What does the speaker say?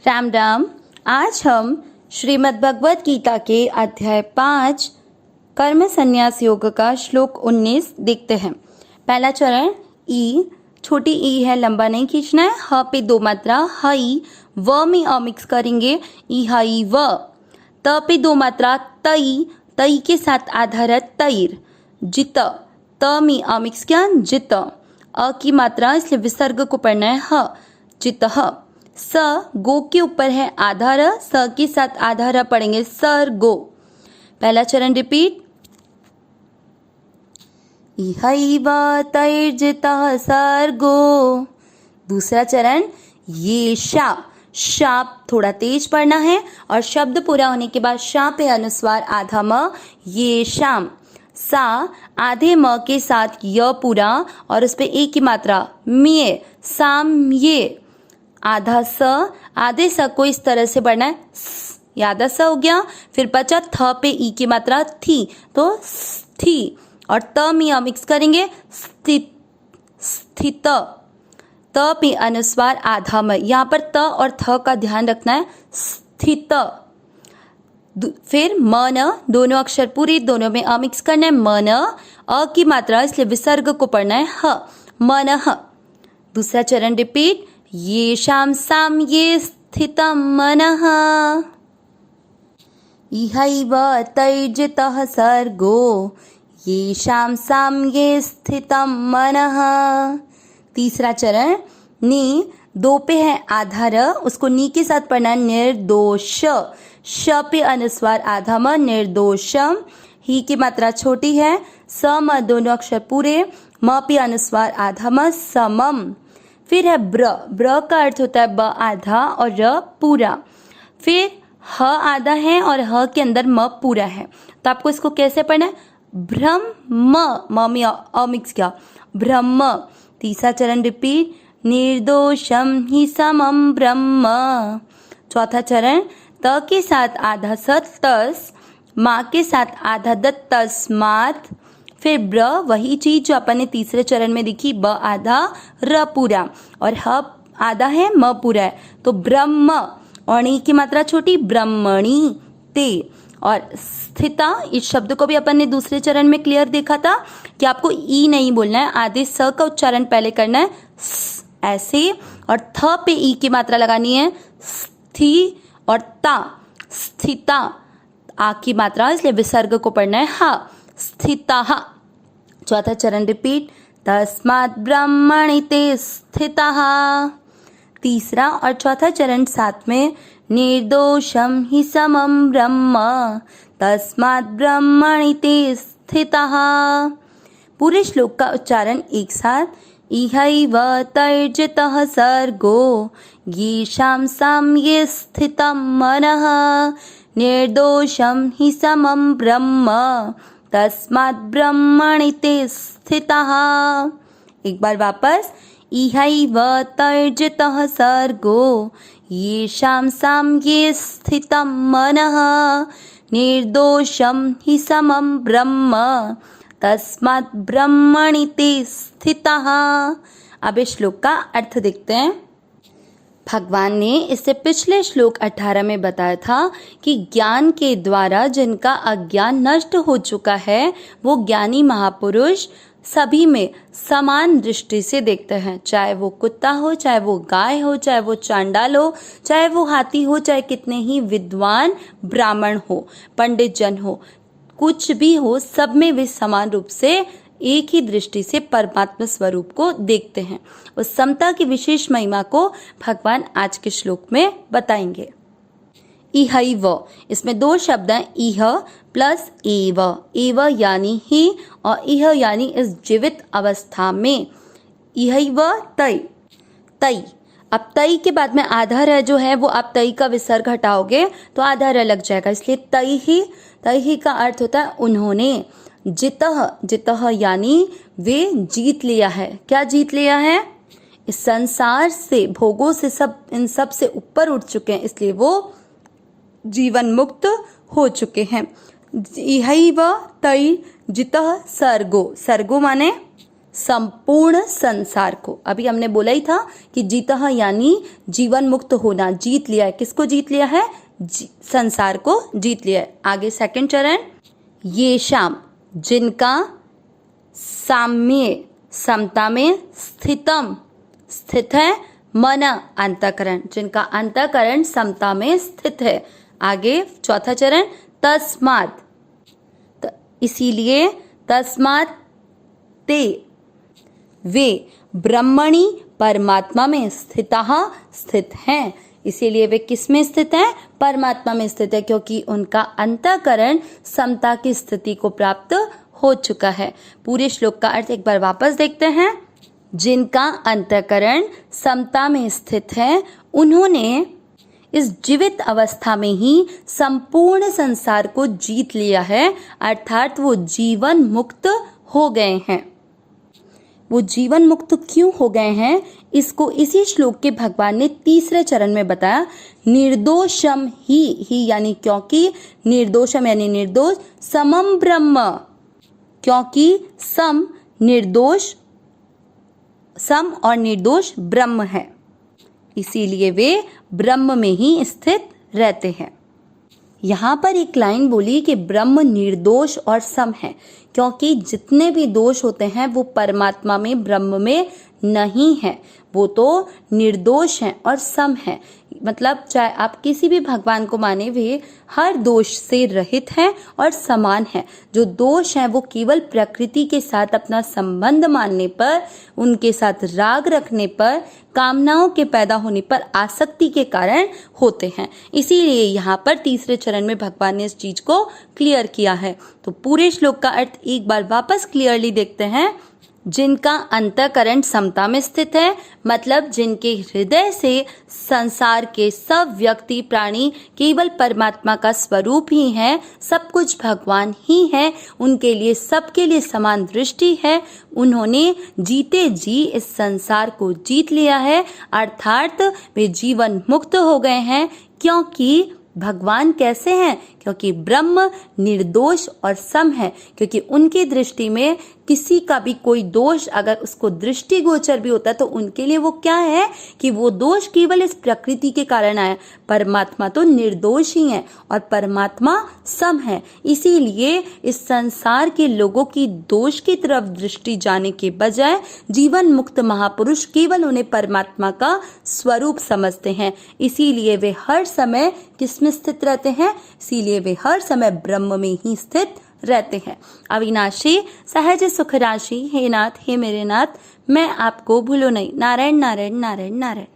राम राम। आज हम श्रीमद् भगवत गीता के अध्याय 5 कर्म संन्यास योग का श्लोक 19 देखते हैं। पहला चरण ई, छोटी ई है, लंबा नहीं खींचना है। ह पे दो मात्रा हई, व में अ मिक्स करेंगे, ई हई व। त पे दो मात्रा तई, तई के साथ आधार है तैर। जित, त में अ मिक्स किया, जित। अ की मात्रा इसलिए विसर्ग को पढ़ना है ह, जित ह। स गो के ऊपर है आधार, स के साथ आधार पढ़ेंगे सर गो। पहला चरण रिपीट, इहैव तैर्जितः सर्गो। दूसरा चरण ये शाप थोड़ा तेज पढ़ना है और शब्द पूरा होने के बाद शा पे अनुस्वार आधा म, ये शाम। सा आधे म के साथ य पूरा और उस पे ए की मात्रा मिये, साम ये। आधा स, आधे स को इस तरह से पढ़ना है, आधा स हो गया। फिर बचा थ पे ई की मात्रा थी, तो थी। और त में अ मिक्स करेंगे, स्थित, स्थित। त पे अनुस्वार आधा म, यहाँ पर त और थ का ध्यान रखना है, स्थित। फिर म न, दोनों अक्षर पूरे, दोनों में अ मिक्स करना है, मन। अ की मात्रा इसलिए विसर्ग को पढ़ना है ह, मन ह। दूसरा चरण रिपीट, ये शाम साम ये स्थितम मनः। इहैव तैर्जितः सर्गो, ये शाम साम ये स्थितम मनः। तीसरा चरण नी, दो पे है आधार, उसको नी के साथ पढ़ना है निर्दोष। श पे अनुस्वार आधा म, निर्दोषम। ही की मात्रा छोटी है, स म दोनों अक्षर पूरे, म पे अनुस्वार आधा म, समम। फिर है ब्र, ब्र का अर्थ होता है ब आधा और र पूरा। फिर ह आधा है और ह के अंदर म पूरा है, तो आपको इसको कैसे पढ़ना है, ब्रह्म, म में अ मिक्स किया, ब्रह्म। तीसरा चरण रिपीट, निर्दोषम ही समम ब्रह्म। चौथा चरण त के साथ आधा स तस, माँ के साथ आधा द तस्मात। फिर ब्र, वही चीज जो अपन ने तीसरे चरण में देखी, ब आधा र पूरा और ह आधा है म पूरा है, तो ब्रह्म। और नी की मात्रा छोटी, ब्रह्मणी ते। और स्थिता, इस शब्द को भी अपन ने दूसरे चरण में क्लियर देखा था कि आपको ई नहीं बोलना है, आधे स का उच्चारण पहले करना है ऐसे, और थ पे ई की मात्रा लगानी है स्थि, और ता स्थिता, आ की मात्रा इसलिए विसर्ग को पढ़ना है हा, स्थिताः। चौथा चरण रिपीट, तस्मात् ब्रह्मणि ते स्थिताः। तीसरा और चौथा चरण साथ में, निर्दोषम ही समम ब्रह्म, तस्मात् ब्रह्मणि ते स्थिताः। पूरे श्लोक का उच्चारण एक साथ, इहैव तैर्जितः सर्गो, येषां साम्ये स्थितं मनः, निर्दोषम ही समम ब्रह्म, तस्मात् ब्रह्मणि ते स्थिताः। एक बार वापस, इहैव तैर्जितः सर्गो, येषां साम्ये स्थितं मनः, निर्दोषम ही समम ब्रह्म, तस्मात् ब्रह्मणि ते स्थिताः। अब इस श्लोक का अर्थ देखते हैं। भगवान ने इससे पिछले श्लोक 18 में बताया था कि ज्ञान के द्वारा जिनका अज्ञान नष्ट हो चुका है, वो ज्ञानी महापुरुष सभी में समान दृष्टि से देखते हैं, चाहे वो कुत्ता हो, चाहे वो गाय हो, चाहे वो चांडाल हो, चाहे वो हाथी हो, चाहे कितने ही विद्वान ब्राह्मण हो, पंडित जन हो, कुछ भी हो, सब में वे समान रूप से एक ही दृष्टि से परमात्मा स्वरूप को देखते हैं। उस समता की विशेष महिमा को भगवान आज के श्लोक में बताएंगे। इहैव, इसमें दो शब्द हैं, इह प्लस एव। एव यानी ही और इह यानी इस जीवित अवस्था में। इहैव तै, तै। अब तई के बाद में आधार जो है वो आप तई का विसर्ग हटाओगे तो आधार लग जाएगा, इसलिए तई ही का अर्थ होता है उन्होंने। जितः, जितः यानी वे जीत लिया है। क्या जीत लिया है, इस संसार से, भोगों से, सब इन सब से ऊपर उठ चुके हैं, इसलिए वो जीवन मुक्त हो चुके हैं। इहैव तै जितः सर्गो, सर्गो माने संपूर्ण संसार को। अभी हमने बोला ही था कि जीतः यानी जीवन मुक्त होना, जीत लिया है। किसको जीत लिया है? संसार को जीत लिया है। आगे सेकंड चरण, ये शाम, जिनका साम्य समता में स्थितम, स्थित है, मन अंतःकरण, जिनका अंतःकरण समता में स्थित है। आगे चौथा चरण, तस्मात्, इसीलिए तस्मात् ते, वे ब्रह्मणि परमात्मा में स्थितः, स्थित हैं। इसीलिए वे किस में स्थित हैं? परमात्मा में स्थित है, क्योंकि उनका अंतःकरण समता की स्थिति को प्राप्त हो चुका है। पूरे श्लोक का अर्थ एक बार वापस देखते हैं। जिनका अंतःकरण समता में स्थित है, उन्होंने इस जीवित अवस्था में ही संपूर्ण संसार को जीत लिया है, अर्थात वो जीवन मुक्त हो गए हैं। वो जीवन मुक्त क्यों हो गए हैं, इसको इसी श्लोक के भगवान ने तीसरे चरण में बताया। निर्दोषम ही यानी क्योंकि, निर्दोषम यानी निर्दोष, समम ब्रह्म, क्योंकि सम निर्दोष, सम और निर्दोष ब्रह्म है, इसीलिए वे ब्रह्म में ही स्थित रहते हैं। यहाँ पर एक लाइन बोली कि ब्रह्म निर्दोष और सम है, क्योंकि जितने भी दोष होते हैं वो परमात्मा में, ब्रह्म में नहीं है। वो तो निर्दोष हैं और सम है। मतलब चाहे आप किसी भी भगवान को माने, वे हर दोष से रहित हैं और समान है। जो दोष हैं वो केवल प्रकृति के साथ अपना संबंध मानने पर, उनके साथ राग रखने पर, कामनाओं के पैदा होने पर, आसक्ति के कारण होते हैं। इसीलिए यहाँ पर तीसरे चरण में भगवान ने इस चीज को क्लियर किया है। तो पूरे श्लोक का अर्थ एक बार वापस क्लियरली देखते हैं। जिनका अंतःकरण समता में स्थित है, मतलब जिनके हृदय से संसार के सब व्यक्ति प्राणी केवल परमात्मा का स्वरूप ही है, सब कुछ भगवान ही है, उनके लिए, सबके लिए समान दृष्टि है। उन्होंने जीते जी इस संसार को जीत लिया है, अर्थात वे जीवन मुक्त हो गए हैं। क्योंकि भगवान कैसे हैं? क्योंकि ब्रह्म निर्दोष और सम है, क्योंकि उनकी दृष्टि में किसी का भी कोई दोष अगर उसको दृष्टिगोचर भी होता है तो उनके लिए वो क्या है कि वो दोष केवल इस प्रकृति के कारण आया। परमात्मा तो निर्दोष ही है और परमात्मा सम है। इसीलिए इस संसार के लोगों की दोष की तरफ दृष्टि जाने के बजाय जीवन मुक्त महापुरुष केवल उन्हें परमात्मा का स्वरूप समझते हैं। इसीलिए वे हर समय किसमें स्थित रहते हैं? इसीलिए वे हर समय ब्रह्म में ही स्थित रहते हैं। अविनाशी सहज सुख राशि, हे नाथ, हे मेरे नाथ, मैं आपको भूलो नहीं। नारायण नारायण नारायण नारायण।